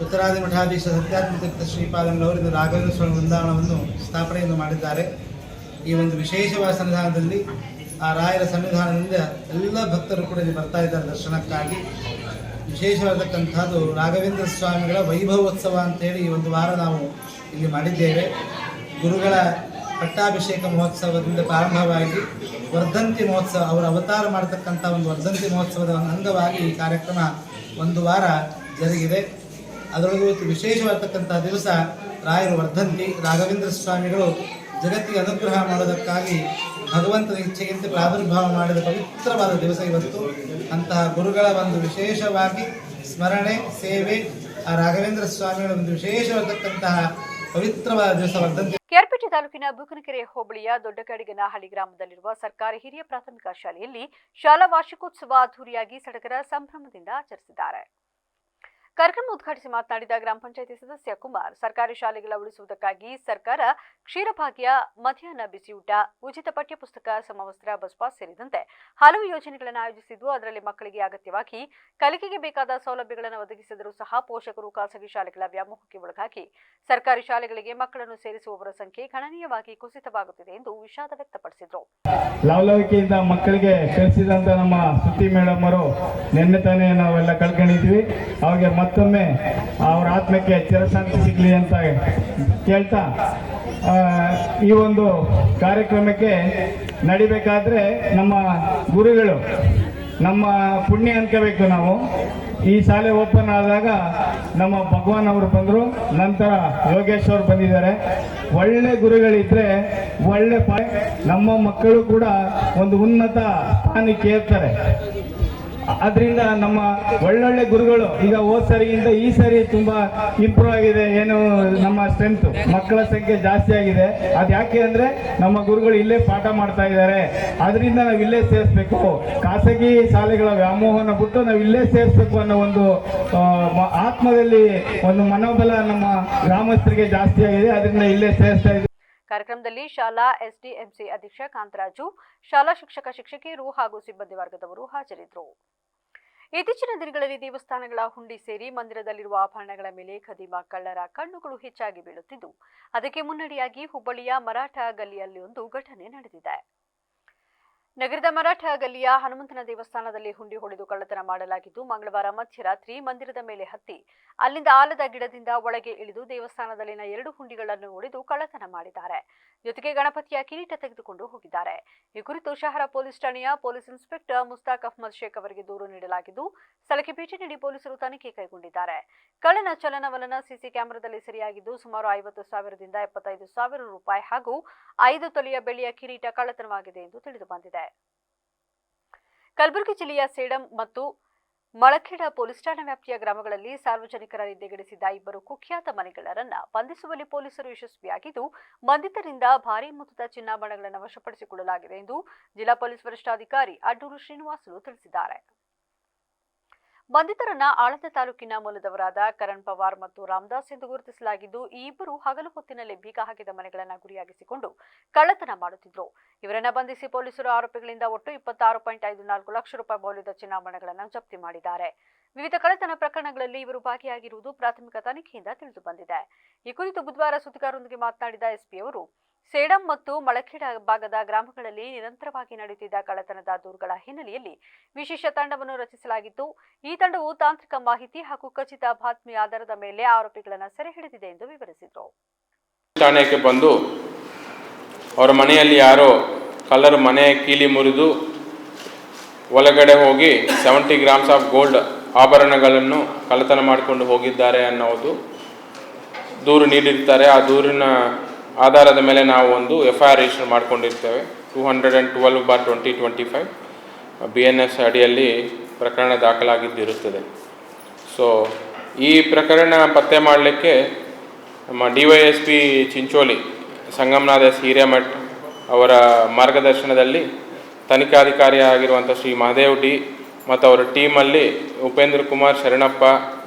ಉತ್ತರಾದಿ ಮಠಾಧೀಶ ಸತ್ಯಾತ್ಮತೀರ್ಥ ಶ್ರೀಪಾದಂಗಳವರು ರಾಘವೇಂದ್ರ ಸ್ವಾಮಿ ವೃಂದಾವನವನ್ನು ಸ್ಥಾಪನೆಯನ್ನು ಮಾಡಿದ್ದಾರೆ. ಈ ಒಂದು ವಿಶೇಷವಾದ ಸನ್ನಿಧಾನದಲ್ಲಿ ಆ ರಾಯರ ಸನ್ನಿಧಾನದಿಂದ ಎಲ್ಲ ಭಕ್ತರು ಕೂಡ ಇಲ್ಲಿ ಬರ್ತಾ ಇದ್ದಾರೆ ದರ್ಶನಕ್ಕಾಗಿ. ವಿಶೇಷವಾದಕ್ಕಂಥದ್ದು ರಾಘವೇಂದ್ರ ಸ್ವಾಮಿಗಳ ವೈಭವೋತ್ಸವ ಅಂತೇಳಿ ಈ ಒಂದು ವಾರ ನಾವು ಇಲ್ಲಿ ಮಾಡಿದ್ದೇವೆ. ಗುರುಗಳ ಪಟ್ಟಾಭಿಷೇಕ ಮಹೋತ್ಸವದಿಂದ ಪ್ರಾರಂಭವಾಗಿ ವರ್ಧಂತಿ ಮಹೋತ್ಸವ, ಅವರು ಅವತಾರ ಮಾಡತಕ್ಕಂಥ ಒಂದು ವರ್ಧಂತಿ ಮಹೋತ್ಸವದ ಅಂಗವಾಗಿ ಈ ಕಾರ್ಯಕ್ರಮ ಒಂದು ವಾರ ಜರುಗಿದೆ. ಅದರೊಳಗೆ ವಿಶೇಷವಾದಕ್ಕಂಥ ದಿವಸ ರಾಯರು ವರ್ಧಂತಿ. ರಾಘವೇಂದ್ರ ಸ್ವಾಮಿಗಳು ಜಗತ್ತಿಗೆ ಅನುಗ್ರಹ ಮಾಡೋದಕ್ಕಾಗಿ ಭಗವಂತನ ಇಚ್ಛೆಗಿಂತ ಪ್ರಾದುರ್ಭಾವ ಮಾಡಿದ ಪವಿತ್ರವಾದ ದಿವಸ ಇವತ್ತು. ಅಂತಹ ಗುರುಗಳ ಒಂದು ವಿಶೇಷವಾಗಿ ಸ್ಮರಣೆ, ಸೇವೆ, ಆ ರಾಘವೇಂದ್ರ ಸ್ವಾಮಿಗಳ ಒಂದು ವಿಶೇಷವಾದಕ್ಕಂತಹ ಪವಿತ್ರವಾದ ದಿವಸ ವರ್ಧಂತಿ. ಕೆಆರ್ಪೇಟೆ ತಾಲೂಕಿನ ಬೂಕನಕೆರೆ ಹೋಬಳಿಯ ದೊಡ್ಡಗಡಿಗನಹಳ್ಳಿ ಗ್ರಾಮದಲ್ಲಿರುವ ಸರ್ಕಾರಿ ಹಿರಿಯ ಪ್ರಾಥಮಿಕ ಶಾಲೆಯಲ್ಲಿ ಶಾಲಾ ವಾರ್ಷಿಕೋತ್ಸವ ಅದ್ದೂರಿಯಾಗಿ ಸಡಗರ ಸಂಭ್ರಮದಿಂದ ಆಚರಿಸಿದ್ದಾರೆ. ಕಾರ್ಯಕ್ರಮ ಉದ್ಘಾಟಿಸಿ ಮಾತನಾಡಿದ ಗ್ರಾಮ ಪಂಚಾಯಿತಿ ಸದಸ್ಯ ಕುಮಾರ್, ಸರ್ಕಾರಿ ಶಾಲೆಗಳ ಉಳಿಸುವುದಕ್ಕಾಗಿ ಸರ್ಕಾರ ಕ್ಷೀರಭಾಗ್ಯ, ಮಧ್ಯಾಹ್ನ ಬಿಸಿಯೂಟ, ಉಚಿತ ಪಠ್ಯಪುಸ್ತಕ, ಸಮವಸ್ತ್ರ, ಬಸ್ ಪಾಸ್ ಸೇರಿದಂತೆ ಹಲವು ಯೋಜನೆಗಳನ್ನು ಆಯೋಜಿಸಿದ್ದು, ಅದರಲ್ಲಿ ಮಕ್ಕಳಿಗೆ ಅಗತ್ಯವಾಗಿ ಕಲಿಕೆಗೆ ಬೇಕಾದ ಸೌಲಭ್ಯಗಳನ್ನು ಒದಗಿಸಿದರೂ ಸಹ ಪೋಷಕರು ಖಾಸಗಿ ಶಾಲೆಗಳ ವ್ಯಾಮೋಹಕ್ಕೆ ಒಳಗಾಗಿ ಸರ್ಕಾರಿ ಶಾಲೆಗಳಿಗೆ ಮಕ್ಕಳನ್ನು ಸೇರಿಸುವವರ ಸಂಖ್ಯೆ ಗಣನೀಯವಾಗಿ ಕುಸಿತವಾಗುತ್ತಿದೆ ಎಂದು ವಿಷಾದ ವ್ಯಕ್ತಪಡಿಸಿದರು. ಲವಲವಿಕೆಯಿಂದ ಮಕ್ಕಳಿಗೆ ಕಲಿಸಿದಂತ ನಮ್ಮ ಸ್ತುತಿ ಮೇಡಮ್ ಅವರು ನಿನ್ನೆ ತಾನೇ ನಾವೆಲ್ಲ ಕಳ್ಕೊಂಡಿದ್ವಿ. ಅವಾಗ ಮತ್ತೊಮ್ಮೆ ಅವರ ಆತ್ಮಕ್ಕೆ ಚಿರಶಾಂತಿ ಸಿಗಲಿ ಅಂತ ಕೇಳ್ತಾ, ಈ ಒಂದು ಕಾರ್ಯಕ್ರಮಕ್ಕೆ ನಡಿಬೇಕಾದ್ರೆ ನಮ್ಮ ಗುರುಗಳು ನಮ್ಮ ಪುಣ್ಯ ಅನ್ಕೋಬೇಕು. ನಾವು ಈ ಶಾಲೆ ಓಪನ್ ಆದಾಗ ನಮ್ಮ ಭಗವಾನ್ ಅವರು ಬಂದರು, ನಂತರ ಯೋಗೇಶ್ ಅವರು ಬಂದಿದ್ದಾರೆ. ಒಳ್ಳೆ ಗುರುಗಳಿದ್ರೆ ಒಳ್ಳೆ ನಮ್ಮ ಮಕ್ಕಳು ಕೂಡ ಒಂದು ಉನ್ನತ ಸ್ಥಾನಕ್ಕೆ ಏರ್ತಾರೆ. ಅದರಿಂದ ನಮ್ಮ ಒಳ್ಳೊಳ್ಳೆ ಗುರುಗಳು ಈಗ ಹೋದ ಸರಿಗಿಂತ ಈ ಸರಿ ತುಂಬಾ ಇಂಪ್ರೂವ್ ಆಗಿದೆ. ಏನು ನಮ್ಮ ಸ್ಟ್ರೆಂತ್, ಮಕ್ಕಳ ಸಂಖ್ಯೆ ಜಾಸ್ತಿ ಆಗಿದೆ. ಅದು ಯಾಕೆ ಅಂದ್ರೆ ನಮ್ಮ ಗುರುಗಳು ಇಲ್ಲೇ ಪಾಠ ಮಾಡ್ತಾ ಇದ್ದಾರೆ. ಅದರಿಂದ ನಾವು ಇಲ್ಲೇ ಸೇರಿಸ್ಬೇಕು. ಖಾಸಗಿ ಶಾಲೆಗಳ ವ್ಯಾಮೋಹನ ಬಿಟ್ಟು ನಾವು ಇಲ್ಲೇ ಸೇರಿಸ್ಬೇಕು ಅನ್ನೋ ಒಂದು ಆತ್ಮದಲ್ಲಿ ಒಂದು ಮನೋಬಲ ನಮ್ಮ ಗ್ರಾಮಸ್ಥರಿಗೆ ಜಾಸ್ತಿ ಆಗಿದೆ. ಅದರಿಂದ ಇಲ್ಲೇ ಸೇರಿಸ್ತಾ ಇದ್ದೀವಿ. ಕಾರ್ಯಕ್ರಮದಲ್ಲಿ ಶಾಲಾ ಎಸ್ಡಿಎಂಸಿ ಅಧ್ಯಕ್ಷ ಕಾಂತರಾಜು, ಶಾಲಾ ಶಿಕ್ಷಕ ಶಿಕ್ಷಕಿಯರು ಹಾಗೂ ಸಿಬ್ಬಂದಿ ವರ್ಗದವರು ಹಾಜರಿದ್ದರು. ಇತ್ತೀಚಿನ ದಿನಗಳಲ್ಲಿ ದೇವಸ್ಥಾನಗಳ ಹುಂಡಿ ಸೇರಿ ಮಂದಿರದಲ್ಲಿರುವ ಆಭರಣಗಳ ಮೇಲೆ ಖದೀಮ ಕಳ್ಳರ ಕಣ್ಣುಗಳು ಹೆಚ್ಚಾಗಿ ಬೀಳುತ್ತಿದ್ದು, ಅದಕ್ಕೆ ಮುನ್ನಡೆಯಾಗಿ ಹುಬ್ಬಳ್ಳಿಯ ಮರಾಠ ಗಲ್ಲಿಯಲ್ಲಿ ಒಂದು ಘಟನೆ ನಡೆದಿದೆ. ನಗರದ ಮರಾಠ ಗಲ್ಲಿಯ ಹನುಮಂತನ ದೇವಸ್ಥಾನದಲ್ಲಿ ಹುಂಡಿ ಹೊಡೆದು ಕಳ್ಳತನ ಮಾಡಲಾಗಿದ್ದು, ಮಂಗಳವಾರ ಮಧ್ಯರಾತ್ರಿ ಮಂದಿರದ ಮೇಲೆ ಹತ್ತಿ ಅಲ್ಲಿಂದ ಆಲದ ಗಿಡದಿಂದ ಒಳಗೆ ಇಳಿದು ದೇವಸ್ಥಾನದಲ್ಲಿನ 2 ಹುಂಡಿಗಳನ್ನು ಒಡೆದು ಕಳ್ಳತನ ಮಾಡಿದ್ದಾರೆ. ಜೊತೆಗೆ ಗಣಪತಿಯ ಕಿರೀಟ ತೆಗೆದುಕೊಂಡು ಹೋಗಿದ್ದಾರೆ. ಈ ಕುರಿತು ಶಹರ ಪೊಲೀಸ್ ಠಾಣೆಯ ಪೊಲೀಸ್ ಇನ್ಸ್ಪೆಕ್ಟರ್ ಮುಸ್ತಾಕ್ ಅಹ್ಮದ್ ಶೇಖ್ ಅವರಿಗೆ ದೂರು ನೀಡಲಾಗಿದ್ದು, ಸ್ಥಳಕ್ಕೆ ಭೇಟಿ ನೀಡಿ ಪೊಲೀಸರು ತನಿಖೆ ಕೈಗೊಂಡಿದ್ದಾರೆ. ಕಳ್ಳನ ಚಲನವಲನ ಸಿಸಿ ಕ್ಯಾಮೆರಾದಲ್ಲಿ ಸೆರೆಯಾಗಿದ್ದು, ಸುಮಾರು 50,000ದಿಂದ 75,000 ರೂಪಾಯಿ ಹಾಗೂ 5 ತೊಲೆಯ ಬೆಳ್ಳಿಯ ಕಿರೀಟ ಕಳ್ಳತನವಾಗಿದೆ ಎಂದು ತಿಳಿದು ಬಂದಿದೆ. ಕಲಬುರಗಿ ಜಿಲ್ಲೆಯ ಸೇಡಂ ಮತ್ತು ಮಳಖೇಡ ಪೊಲೀಸ್ ಠಾಣಾ ವ್ಯಾಪ್ತಿಯ ಗ್ರಾಮಗಳಲ್ಲಿ ಸಾರ್ವಜನಿಕರ ನಿದ್ದೆಗೆಡಿಸಿದ 2 ಕುಖ್ಯಾತ ಮನೆಗಳ್ಳರನ್ನ ಬಂಧಿಸುವಲ್ಲಿ ಪೊಲೀಸರು ಯಶಸ್ವಿಯಾಗಿದ್ದು, ಬಂಧಿತರಿಂದ ಭಾರೀ ಮೊತ್ತದ ಚಿನ್ನಾಭರಣಗಳನ್ನು ವಶಪಡಿಸಿಕೊಳ್ಳಲಾಗಿದೆ ಎಂದು ಜಿಲ್ಲಾ ಪೊಲೀಸ್ ವರಿಷ್ಠಾಧಿಕಾರಿ ಅಡ್ಡೂರು ಶ್ರೀನಿವಾಸುಲು ತಿಳಿಸಿದ್ದಾರೆ. ಬಂಧಿತರನ್ನ ಆಳಂದ ತಾಲೂಕಿನ ಮೂಲದವರಾದ ಕರಣ್ ಪವಾರ್ ಮತ್ತು ರಾಮದಾಸ್ ಎಂದು ಗುರುತಿಸಲಾಗಿದ್ದು, ಈ ಇಬ್ಬರು ಹಗಲು ಹೊತ್ತಿನಲ್ಲಿ ಬೀಗ ಹಾಕಿದ ಮನೆಗಳನ್ನು ಗುರಿಯಾಗಿಸಿಕೊಂಡು ಕಳ್ಳತನ ಮಾಡುತ್ತಿದ್ದರು. ಇವರನ್ನ ಬಂಧಿಸಿ ಪೊಲೀಸರು ಆರೋಪಿಗಳಿಂದ ಒಟ್ಟು 26.54 ಲಕ್ಷ ರೂಪಾಯಿ ಮೌಲ್ಯದ ಚಿನ್ನಾಭರಣಗಳನ್ನು ಜಪ್ತಿ ಮಾಡಿದ್ದಾರೆ. ವಿವಿಧ ಕಳ್ಳತನ ಪ್ರಕರಣಗಳಲ್ಲಿ ಇವರು ಭಾಗಿಯಾಗಿರುವುದು ಪ್ರಾಥಮಿಕ ತನಿಖೆಯಿಂದ ತಿಳಿದು ಬಂದಿದೆ. ಈ ಕುರಿತು ಬುಧವಾರ ಸುದ್ದಿಗಾರರೊಂದಿಗೆ ಮಾತನಾಡಿದ ಎಸ್ಪಿ ಅವರು, ಸೇಡಂ ಮತ್ತು ಮಳಖೇಡ ಭಾಗದ ಗ್ರಾಮಗಳಲ್ಲಿ ನಿರಂತರವಾಗಿ ನಡೆಯುತ್ತಿದ್ದ ಕಳ್ಳತನದ ದೂರುಗಳ ಹಿನ್ನೆಲೆಯಲ್ಲಿ ವಿಶೇಷ ತಂಡವನ್ನು ರಚಿಸಲಾಗಿದ್ದು, ಈ ತಂಡವು ತಾಂತ್ರಿಕ ಮಾಹಿತಿ ಹಾಗೂ ಖಚಿತ ಬಾತ್ಮಿ ಆಧಾರದ ಮೇಲೆ ಆರೋಪಿಗಳನ್ನು ಸೆರೆ ಹಿಡಿದಿದೆ ಎಂದು ವಿವರಿಸಿದರು. ಠಾಣೆಗೆ ಬಂದು ಅವರ ಮನೆಯಲ್ಲಿ ಯಾರೋ ಕಳ್ಳರು ಮನೆ ಕೀಲಿ ಮುರಿದು ಒಳಗಡೆ ಹೋಗಿ 70 ಗ್ರಾಮ್ಸ್ ಆಫ್ ಗೋಲ್ಡ್ ಆಭರಣಗಳನ್ನು ಕಳ್ಳತನ ಮಾಡಿಕೊಂಡು ಹೋಗಿದ್ದಾರೆ ಅನ್ನೋದು ದೂರು ನೀಡಿರ್ತಾರೆ. ಆ ದೂರಿನ ಆಧಾರದ ಮೇಲೆ ನಾವು ಒಂದು FIR ರಿಜಿಸ್ಟರ್ ಮಾಡಿಕೊಂಡಿರ್ತೇವೆ. 212/2025 BNS ಅಡಿಯಲ್ಲಿ ಪ್ರಕರಣ ದಾಖಲಾಗಿದ್ದಿರುತ್ತದೆ. ಸೊ ಈ ಪ್ರಕರಣ ಪತ್ತೆ ಮಾಡಲಿಕ್ಕೆ ನಮ್ಮ DYSP ಚಿಂಚೋಳಿ ಸಂಗಮನಾಥ ಹಿರೇಮಠ್ ಅವರ ಮಾರ್ಗದರ್ಶನದಲ್ಲಿ ತನಿಖಾಧಿಕಾರಿಯಾಗಿರುವಂಥ ಶ್ರೀ ಮಹದೇವ್ ಡಿ ಮತ್ತು ಅವರ ಟೀಮಲ್ಲಿ ಉಪೇಂದ್ರ ಕುಮಾರ್ ಶರಣಪ್ಪ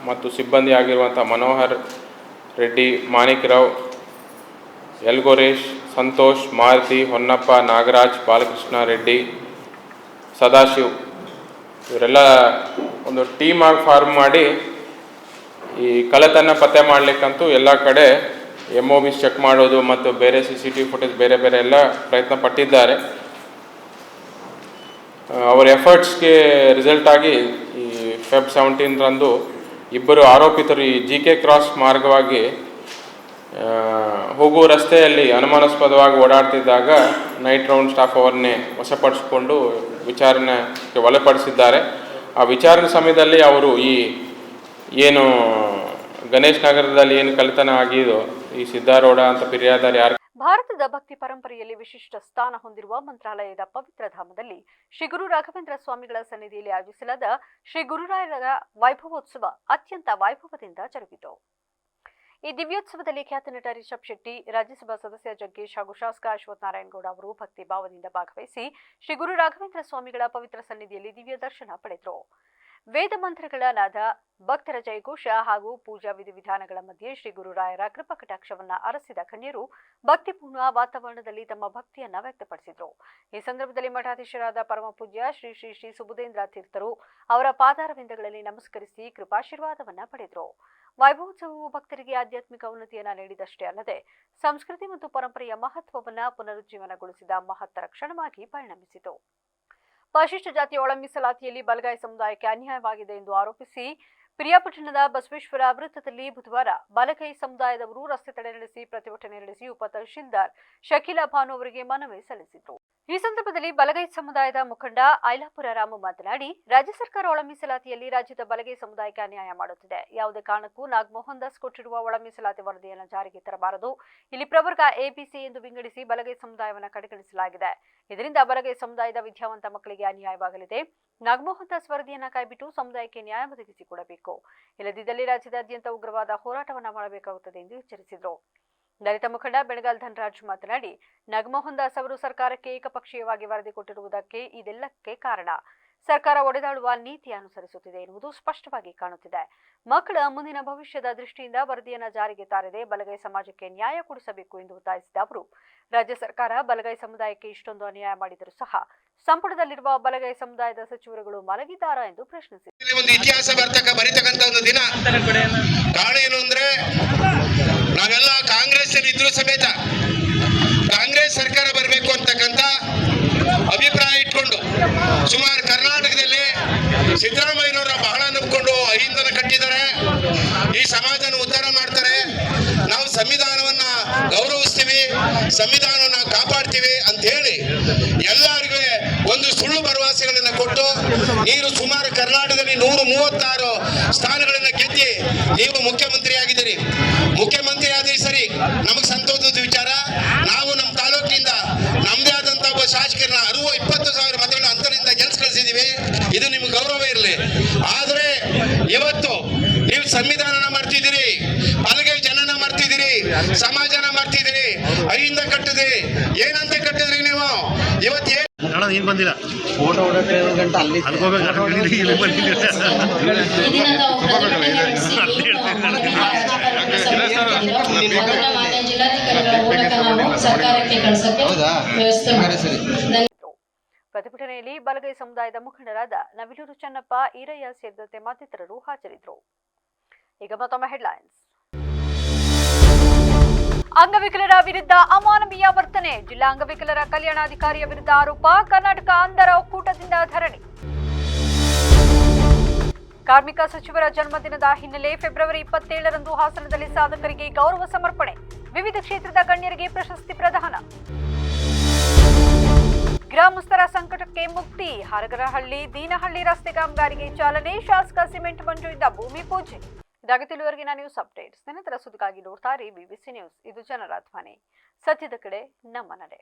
ಮತ್ತು ಸಿಬ್ಬಂದಿ ಆಗಿರುವಂಥ ಮನೋಹರ್ ರೆಡ್ಡಿ, ಮಾಣಿಕ್ ರಾವ್, ಯಲ್ಗೋರೇಶ್, ಸಂತೋಷ್, ಮಾರುತಿ, ಹೊನ್ನಪ್ಪ, ನಾಗರಾಜ್, ಬಾಲಕೃಷ್ಣ ರೆಡ್ಡಿ, ಸದಾಶಿವ್ ಇವರೆಲ್ಲ ಒಂದು ಟೀಮ್ ಆಗಿ ಫಾರ್ಮ್ ಮಾಡಿ ಈ ಕಳ್ಳತನ ಪತ್ತೆ ಮಾಡಲಿಕ್ಕಂತೂ ಎಲ್ಲ ಕಡೆ MOBs ಚೆಕ್ ಮಾಡೋದು ಮತ್ತು ಬೇರೆ CCTV ಫುಟೇಜ್ ಬೇರೆ ಎಲ್ಲ ಪ್ರಯತ್ನ ಪಟ್ಟಿದ್ದಾರೆ. ಅವರ ಎಫರ್ಟ್ಸ್ಗೆ ರಿಸಲ್ಟ್ ಆಗಿ ಈ Feb 17ರಂದು ಇಬ್ಬರು ಆರೋಪಿತರು ಈ GK ಕ್ರಾಸ್ ಮಾರ್ಗವಾಗಿ ಹೋಗುವ ರಸ್ತೆಯಲ್ಲಿ ಅನುಮಾನಾಸ್ಪದವಾಗಿ ಓಡಾಡ್ತಿದ್ದಾಗ ನೈಟ್ ರೌಂಡ್ ಸ್ಟಾಫ್ ಅವರನ್ನೇ ವಶಪಡಿಸಿಕೊಂಡು ವಿಚಾರಣೆಗೆ ಒಳಪಡಿಸಿದ್ದಾರೆ. ಆ ವಿಚಾರಣೆ ಸಮಯದಲ್ಲಿ ಅವರು ಈ ಏನು ಗಣೇಶ್ ನಗರದಲ್ಲಿ ಏನು ಕಳ್ಳತನ ಆಗಿದೋ ಈ ಸಿದ್ದಾರೂಢ ಅಂತ ಫಿರ್ಯಾದಾರಿ ಯಾರು ಭಾರತದ ಭಕ್ತಿ ಪರಂಪರೆಯಲ್ಲಿ ವಿಶಿಷ್ಟ ಸ್ಥಾನ ಹೊಂದಿರುವ ಮಂತ್ರಾಲಯದ ಪವಿತ್ರ ಧಾಮದಲ್ಲಿ ಶ್ರೀ ಗುರು ರಾಘವೇಂದ್ರ ಸ್ವಾಮಿಗಳ ಸನ್ನಿಧಿಯಲ್ಲಿ ಆಯೋಜಿಸಲಾದ ಶ್ರೀ ಗುರುರಾಯರ ವೈಭವೋತ್ಸವ ಅತ್ಯಂತ ವೈಭವದಿಂದ ಜರುಗಿತು. ಈ ದಿವ್ಯೋತ್ಸವದಲ್ಲಿ ಖ್ಯಾತ ನಟ ರಿಷಬ್ ಶೆಟ್ಟಿ, ರಾಜ್ಯಸಭಾ ಸದಸ್ಯ ಜಗ್ಗೇಶ್ ಹಾಗೂ ಶಾಸಕ ಅಶ್ವಥ್ ನಾರಾಯಣಗೌಡ ಅವರು ಭಕ್ತಿ ಭಾವದಿಂದ ಭಾಗವಹಿಸಿ ಶ್ರೀ ಗುರು ರಾಘವೇಂದ್ರ ಸ್ವಾಮಿಗಳ ಪವಿತ್ರ ಸನ್ನಿಧಿಯಲ್ಲಿ ದಿವ್ಯ ದರ್ಶನ ಪಡೆದರು. ವೇದ ಮಂತ್ರಗಳ ನಾದ, ಭಕ್ತರ ಜಯಘೋಷ ಹಾಗೂ ಪೂಜಾ ವಿಧಿವಿಧಾನಗಳ ಮಧ್ಯೆ ಶ್ರೀ ಗುರುರಾಯರ ಕೃಪಕಟಾಕ್ಷವನ್ನ ಅರಸಿದ ಗಣ್ಯರು ಭಕ್ತಿಪೂರ್ಣ ವಾತಾವರಣದಲ್ಲಿ ತಮ್ಮ ಭಕ್ತಿಯನ್ನ ವ್ಯಕ್ತಪಡಿಸಿದರು. ಈ ಸಂದರ್ಭದಲ್ಲಿ ಮಠಾಧೀಶರಾದ ಪರಮ ಪೂಜ್ಯ ಶ್ರೀ ಶ್ರೀ ಶ್ರೀ ಸುಬುಧೇಂದ್ರ ತೀರ್ಥರು ಅವರ ಪಾದಾರವಿಂದಗಳಲ್ಲಿ ನಮಸ್ಕರಿಸಿ ಕೃಪಾಶೀರ್ವಾದವನ್ನ ಪಡೆದರು. ವೈಭವೋತ್ಸವವು ಭಕ್ತರಿಗೆ ಆಧ್ಯಾತ್ಮಿಕ ಉನ್ನತಿಯನ್ನ ನೀಡಿದಷ್ಟೇ ಅಲ್ಲದೆ ಸಂಸ್ಕೃತಿ ಮತ್ತು ಪರಂಪರೆಯ ಮಹತ್ವವನ್ನ ಪುನರುಜ್ಜೀವನಗೊಳಿಸಿದ ಮಹತ್ತರ ಕ್ಷಣವಾಗಿ ಪರಿಣಮಿಸಿತು. ಪರಿಶಿಷ್ಟ ಜಾತಿಯ ಒಳ ಮೀಸಲಾತಿಯಲ್ಲಿ ಬಲಗಾಯ ಸಮುದಾಯಕ್ಕೆ ಅನ್ಯಾಯವಾಗಿದೆ ಎಂದು ಆರೋಪಿಸಿ ಪಿರಿಯಾಪಟ್ಟಣದ ಬಸವೇಶ್ವರ ವೃತ್ತದಲ್ಲಿ ಬುಧವಾರ ಬಲಗೈ ಸಮುದಾಯದವರು ರಸ್ತೆ ತಡೆ ನಡೆಸಿ ಪ್ರತಿಭಟನೆ ನಡೆಸಿ ಉಪ ತಹಶೀಲ್ದಾರ್ ಶಕೀಲಾ ಭಾನು ಅವರಿಗೆ ಮನವಿ ಸಲ್ಲಿಸಿದರು. ಈ ಸಂದರ್ಭದಲ್ಲಿ ಬಲಗೈ ಸಮುದಾಯದ ಮುಖಂಡ ಐಲಾಪುರ ರಾಮು ಮಾತನಾಡಿ, ರಾಜ್ಯ ಸರ್ಕಾರ ಒಳ ಮೀಸಲಾತಿಯಲ್ಲಿ ರಾಜ್ಯದ ಬಲಗೈ ಸಮುದಾಯಕ್ಕೆ ಅನ್ಯಾಯ ಮಾಡುತ್ತಿದೆ. ಯಾವುದೇ ಕಾರಣಕ್ಕೂ ನಾಗಮೋಹನ್ ದಾಸ್ ಕೊಟ್ಟಿರುವ ಒಳ ಮೀಸಲಾತಿ ವರದಿಯನ್ನು ಜಾರಿಗೆ ತರಬಾರದು. ಇಲ್ಲಿ ಪ್ರವರ್ಗ ABC ಎಂದು ವಿಂಗಡಿಸಿ ಬಲಗೈ ಸಮುದಾಯವನ್ನು ಕಡೆಗಣಿಸಲಾಗಿದೆ. ಇದರಿಂದ ಬಲಗೈ ಸಮುದಾಯದ ವಿದ್ಯಾವಂತ ಮಕ್ಕಳಿಗೆ ಅನ್ಯಾಯವಾಗಲಿದೆ. ನಾಗಮೋಹನ್ ದಾಸ್ ವರದಿಯನ್ನ ಕೈಬಿಟ್ಟು ಸಮುದಾಯಕ್ಕೆ ನ್ಯಾಯ ಒದಗಿಸಿಕೊಡಬೇಕು. ಇಲ್ಲದಿದ್ದಲ್ಲಿ ರಾಜ್ಯದಾದ್ಯಂತ ಉಗ್ರವಾದ ಹೋರಾಟವನ್ನ ಮಾಡಬೇಕಾಗುತ್ತದೆ ಎಂದು ಎಚ್ಚರಿಸಿದರು. ದಲಿತ ಮುಖಂಡ ಬೆಳಗಾಲ್ ಧನರಾಜ್ ಮಾತನಾಡಿ, ನಾಗಮೋಹನ್ ದಾಸ್ ಅವರು ಸರ್ಕಾರಕ್ಕೆ ಏಕಪಕ್ಷೀಯವಾಗಿ ವರದಿ ಕೊಟ್ಟಿರುವುದಕ್ಕೆ ಇದೆಲ್ಲಕ್ಕೆ ಕಾರಣ. ಸರ್ಕಾರ ಒಡೆದಾಡುವ ನೀತಿ ಅನುಸರಿಸುತ್ತಿದೆ ಎನ್ನುವುದು ಸ್ಪಷ್ಟವಾಗಿ ಕಾಣುತ್ತಿದೆ. ಮಕ್ಕಳ ಮುಂದಿನ ಭವಿಷ್ಯದ ದೃಷ್ಟಿಯಿಂದ ವರದಿಯನ್ನ ಜಾರಿಗೆ ತಾರದೆ ಬಲಗೈ ಸಮಾಜಕ್ಕೆ ನ್ಯಾಯ ಕೊಡಿಸಬೇಕು ಎಂದು ಒತ್ತಾಯಿಸಿದ ಅವರು, ರಾಜ್ಯ ಸರ್ಕಾರ ಬಲಗೈ ಸಮುದಾಯಕ್ಕೆ ಇಷ್ಟೊಂದು ಅನ್ಯಾಯ ಮಾಡಿದರೂ ಸಹ ಸಂಪುಟದಲ್ಲಿರುವ ಬಲಗೈ ಸಮುದಾಯದ ಸಚಿವರುಗಳು ಮಲಗಿದ್ದಾರಾ ಎಂದು ಪ್ರಶ್ನಿಸಿದರು. ಒಂದು ಇತಿಹಾಸ ಬರಿತಕ್ಕಂತ ಒಂದು ದಿನ. ಕಾರಣ ಏನು ಅಂದ್ರೆ, ನಾವೆಲ್ಲ ಕಾಂಗ್ರೆಸ್ ಇದ್ರೂ ಸಮೇತ ಕಾಂಗ್ರೆಸ್ ಸರ್ಕಾರ ಬರಬೇಕು ಅಂತಕ್ಕಂಥ ಅಭಿಪ್ರಾಯ ಇಟ್ಕೊಂಡು ಸುಮಾರು ಕರ್ನಾಟಕದಲ್ಲಿ ಸಿದ್ದರಾಮಯ್ಯನವರ ಬಹಳ ನಂಬಿಕೊಂಡು ಅಹಿಂದನ ಕಟ್ಟಿದ್ದಾರೆ. ಈ ಸಮಾಜನ ಉದ್ಧಾರ ಮಾಡ್ತಾರೆ, ನಾವು ಸಂವಿಧಾನವನ್ನ ಗೌರವಿಸ್ತೀವಿ, ಸಂವಿಧಾನವನ್ನ ಕಾಪಾಡ್ತೀವಿ ಅಂತ ಹೇಳಿ ಎಲ್ಲರಿಗೂ ಒಂದು ಸುಳ್ಳು ಭರವಸೆಗಳನ್ನ ಕೊಟ್ಟು ನೀರು ಸುಮಾರು ಕರ್ನಾಟಕದಲ್ಲಿ 136 ಸ್ಥಾನಗಳನ್ನ ಗೆದ್ದಿ ನೀವು ಮುಖ್ಯಮಂತ್ರಿ ಆಗಿದ್ದೀರಿ. ಮುಖ್ಯಮಂತ್ರಿ ಆದ್ರೆ ಸರಿ, ನಮಗೆ ಸಂತೋಷದ ವಿಚಾರ. ನಾವು ನಮ್ಮ ತಾಲೂಕಿನಿಂದ ನಮ್ದೇ ಆದಂತ ಒಬ್ಬ ಶಾಸಕರನ್ನ 20,000 ಮತಗಳ ಅಂತರದಿಂದ ಗೆಲ್ಸ್ ಕಳಿಸಿದೀವಿ. ಇದು ನಿಮ್ಗೆ ಗೌರವ ಇರಲಿ. ಆದ್ರೆ ಇವತ್ತು ನೀವು ಸಂವಿಧಾನನ ಮಾಡ್ತಿದ್ದೀರಿ, ಬಲಗೈ ಜನನ ಮಾಡ್ತಿದ್ದೀರಿ, ಸಮಾಜನ ಮಾಡ್ತಿದ್ದೀರಿ, ಅಹಿಂದ ಕಟ್ಟಿದ್ರಿ. ಏನಂತ ಕಟ್ಟಿದ್ರಿ ನೀವು? ಇವತ್ತು ನೀನ್ ಬಂದಿಲ್ಲ ಫೋಟೋ ಗಂಟೆ ಅಲ್ಲಿ ಪ್ರತಿಭಟನೆಯಲ್ಲಿ ಬಲಗೈ ಸಮುದಾಯದ ಮುಖಂಡರಾದ ನವಿಲೂರು ಚನ್ನಪ್ಪ, ಈರಯ್ಯ ಸೇರಿದಂತೆ ಮತ್ತಿತರರು ಹಾಜರಿದ್ದರು. ಈಗ ಮತ್ತೊಮ್ಮೆ ಹೆಡ್ಲೈನ್ಸ್. ಅಂಗವಿಕಲರ ವಿರುದ್ಧ ಅಮಾನವೀಯ ವರ್ತನೆ, ಜಿಲ್ಲಾ ಅಂಗವಿಕಲರ ಕಲ್ಯಾಣಾಧಿಕಾರಿಯ ವಿರುದ್ಧ ಆರೋಪ, ಕರ್ನಾಟಕ ಅಂಧರ ಒಕ್ಕೂಟದಿಂದ ಧರಣಿ. ಕಾರ್ಮಿಕ ಸಚಿವರ ಜನ್ಮದಿನದ ಹಿನ್ನೆಲೆ ಫೆಬ್ರವರಿ 27ರಂದು ಹಾಸನದಲ್ಲಿ ಸಾಧಕರಿಗೆ ಗೌರವ ಸಮರ್ಪಣೆ, ವಿವಿಧ ಕ್ಷೇತ್ರದ ಗಣ್ಯರಿಗೆ ಪ್ರಶಸ್ತಿ ಪ್ರದಾನ. ಗ್ರಾಮಸ್ಥರ ಸಂಕಟಕ್ಕೆ ಮುಕ್ತಿ, ಹರಗರಹಳ್ಳಿ ದೀನಹಳ್ಳಿ ರಸ್ತೆ ಕಾಮಗಾರಿಗೆ ಚಾಲನೆ, ಶಾಸಕ ಸಿಮೆಂಟ್ ಮಂಜುವಿಂದ ಭೂಮಿ ಪೂಜೆ. ಇದಾಗಿತ್ತು ಇಲ್ಲಿವರೆಗಿನ ನ್ಯೂಸ್ ಅಪ್ಡೇಟ್ಸ್. ನಿರಂತರ ಸುದ್ದಿಗಾಗಿ ನೋಡ್ತಾ ಇರಿ BBC ನ್ಯೂಸ್. ಇದು ಜನರ ಧ್ವನಿ. ಸತ್ಯದ ಕಡೆ ನಮ್ಮ ನಡೆ.